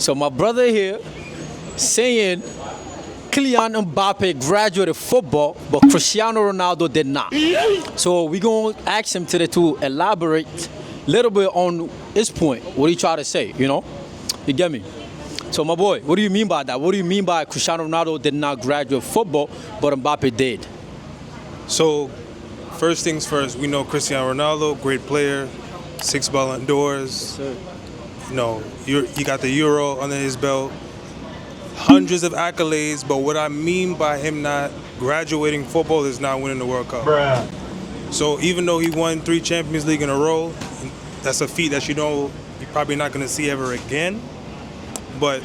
So my brother here saying Kylian Mbappé graduated football, but Cristiano Ronaldo did not. So we're going to ask him today to elaborate a little bit on his point, what he tried to say, you know? You get me? So my boy, what do you mean by that? What do you mean by Cristiano Ronaldo did not graduate football, but Mbappé did? So, first things first, we know Cristiano Ronaldo, great player, 6 Ballon d'Ors. You know, you got the Euro under his belt, hundreds of accolades. But what I mean by him not graduating football is not winning the World Cup. Bruh. So even though he won 3 Champions League in a row, that's a feat that you're probably not going to see ever again. But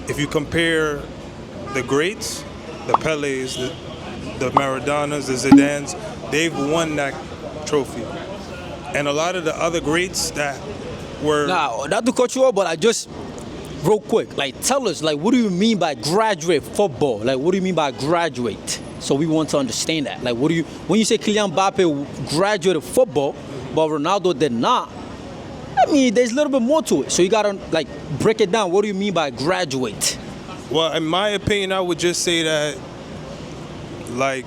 if you compare the greats, the Pelés, the Maradonas, the Zidanes, they've won that trophy. And a lot of the other greats that were... Now, not to cut you off, but I just, real quick, like, tell us, like, what do you mean by graduate football? Like, what do you mean by graduate? So we want to understand that. Like, when you say Kylian Mbappé graduated football, but Ronaldo did not, I mean, there's a little bit more to it. So you got to, like, break it down. What do you mean by graduate? Well, in my opinion, I would just say that, like,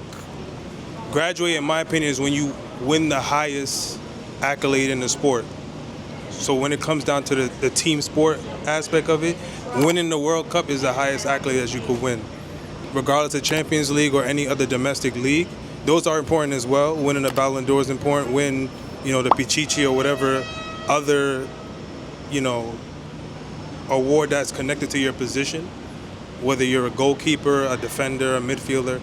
graduate, in my opinion, is when you win the highest accolade in the sport. So when it comes down to the team sport aspect of it, winning the World Cup is the highest accolade that you could win. Regardless of Champions League or any other domestic league, those are important as well. Winning the Ballon d'Or is important. Win, the Pichichi or whatever other, award that's connected to your position, whether you're a goalkeeper, a defender, a midfielder.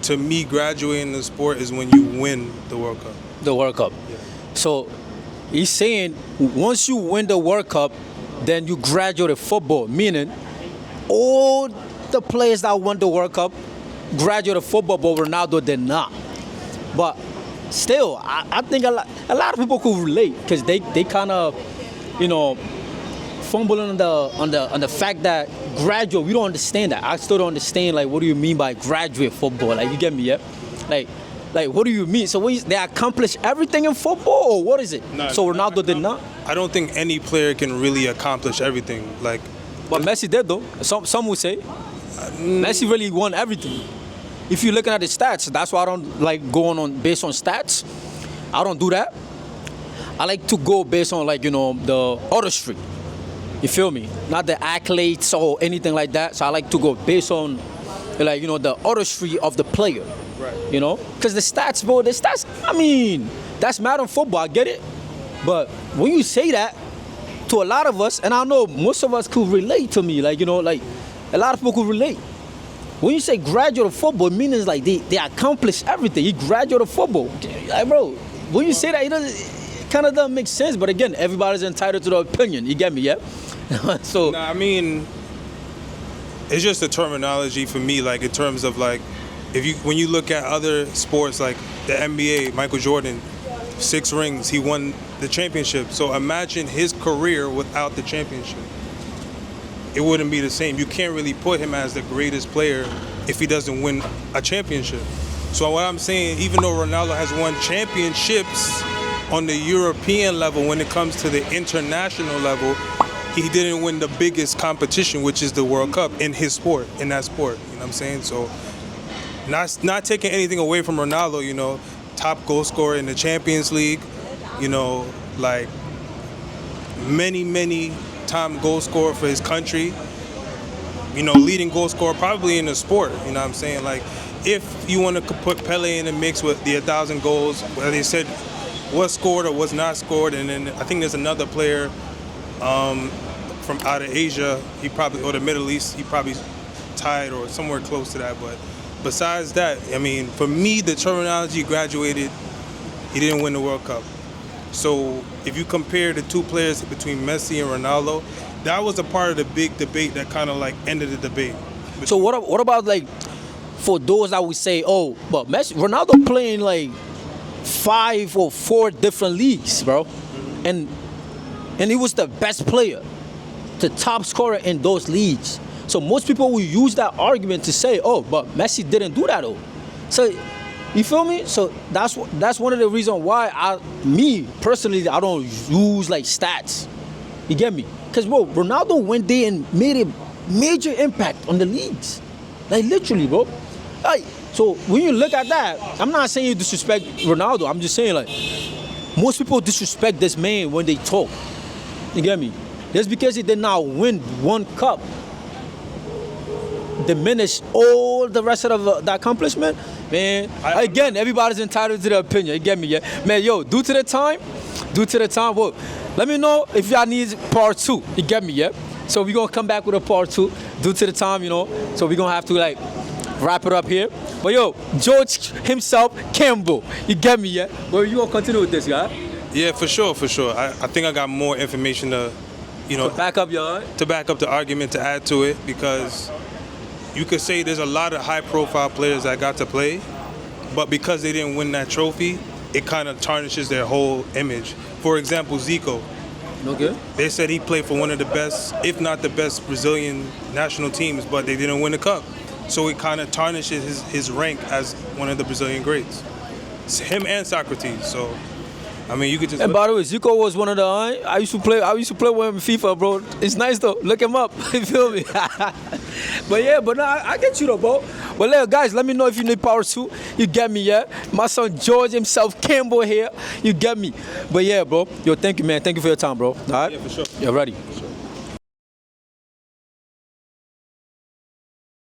To me, graduating the sport is when you win the World Cup. The World Cup. Yeah. So he's saying once you win the World Cup, then you graduated football, meaning all the players that won the World Cup graduated football, but Ronaldo did not. But still, I think a lot of people could relate because they kind of, fumble on the fact that graduate, we don't understand that. I still don't understand, like, what do you mean by graduate football? Like, you get me, yeah? Like, what do you mean? So they accomplish everything in football, or what is it? No, so Ronaldo did not? I don't think any player can really accomplish everything. Like, But Messi did, though. Some would say. Messi really won everything. If you're looking at the stats, that's why I don't like going on based on stats. I don't do that. I like to go based on, like, the artistry. You feel me? Not the accolades or anything like that. So I like to go based on, like, the artistry of the player. Right. Because the stats, bro, I mean, that's mad on football, I get it. But when you say that to a lot of us, and I know most of us could relate to me, like, like, a lot of people could relate. When you say graduate of football, it means, like, they accomplish everything. You graduate football. Like, bro, when you say that, it kind of doesn't make sense. But again, everybody's entitled to their opinion. You get me, yeah? So, I mean, it's just a terminology for me, like, in terms of, like, when you look at other sports, like the NBA, Michael Jordan, 6 rings, he won the championship. So imagine his career without the championship. It wouldn't be the same. You can't really put him as the greatest player if he doesn't win a championship. So what I'm saying, even though Ronaldo has won championships on the European level, when it comes to the international level, he didn't win the biggest competition, which is the World Cup in his sport, in that sport. You know what I'm saying? So not taking anything away from Ronaldo, top goal scorer in the Champions League, like many time goal scorer for his country, leading goal scorer probably in the sport, you know what I'm saying? Like, if you want to put Pele in the mix with the 1,000 goals, where they said was scored or was not scored, and then I think there's another player from out of Asia, or the Middle East, he probably tied or somewhere close to that. But besides that, I mean, for me, the terminology graduated, he didn't win the World Cup. So if you compare the two players between Messi and Ronaldo, that was a part of the big debate that kind of like ended the debate. So what about, like, for those that would say, oh, but Ronaldo playing like 5 or 4 different leagues, bro, and he was the best player, the top scorer in those leagues. So most people will use that argument to say, oh, but Messi didn't do that, though. So you feel me? So that's one of the reasons why me personally, I don't use like stats. You get me? Because, bro, Ronaldo went there and made a major impact on the leagues. Like, literally, bro. Like, so when you look at that, I'm not saying you disrespect Ronaldo. I'm just saying, like, most people disrespect this man when they talk. You get me? Just because he did not win one cup diminish all the rest of the accomplishment, man. Again, everybody's entitled to their opinion. You get me, yeah? Man, yo, due to the time, well, let me know if y'all need part 2. You get me, yeah? So we're gonna come back with a part 2 due to the time, you know. So we're gonna have to like wrap it up here. But yo, George himself, Campbell, you get me, yeah? Well, you gonna continue with this, yeah? Yeah, for sure. I think I got more information to, To back up the argument, to add to it, because you could say there's a lot of high-profile players that got to play, but because they didn't win that trophy, it kind of tarnishes their whole image. For example, Zico. Okay. They said he played for one of the best, if not the best, Brazilian national teams, but they didn't win the cup. So it kind of tarnishes his rank as one of the Brazilian greats. It's him and Socrates. So, I mean, you could just. And by the way, Zico was one of the. I used to play with him in FIFA, bro. It's nice though. Look him up. You feel me? But yeah, but no, I get you though, bro. Well, guys, let me know if you need part 2. You get me, yeah? My son George himself, Campbell here. You get me. But yeah, bro. Yo, thank you, man. Thank you for your time, bro. All right? Yeah, for sure. You're ready.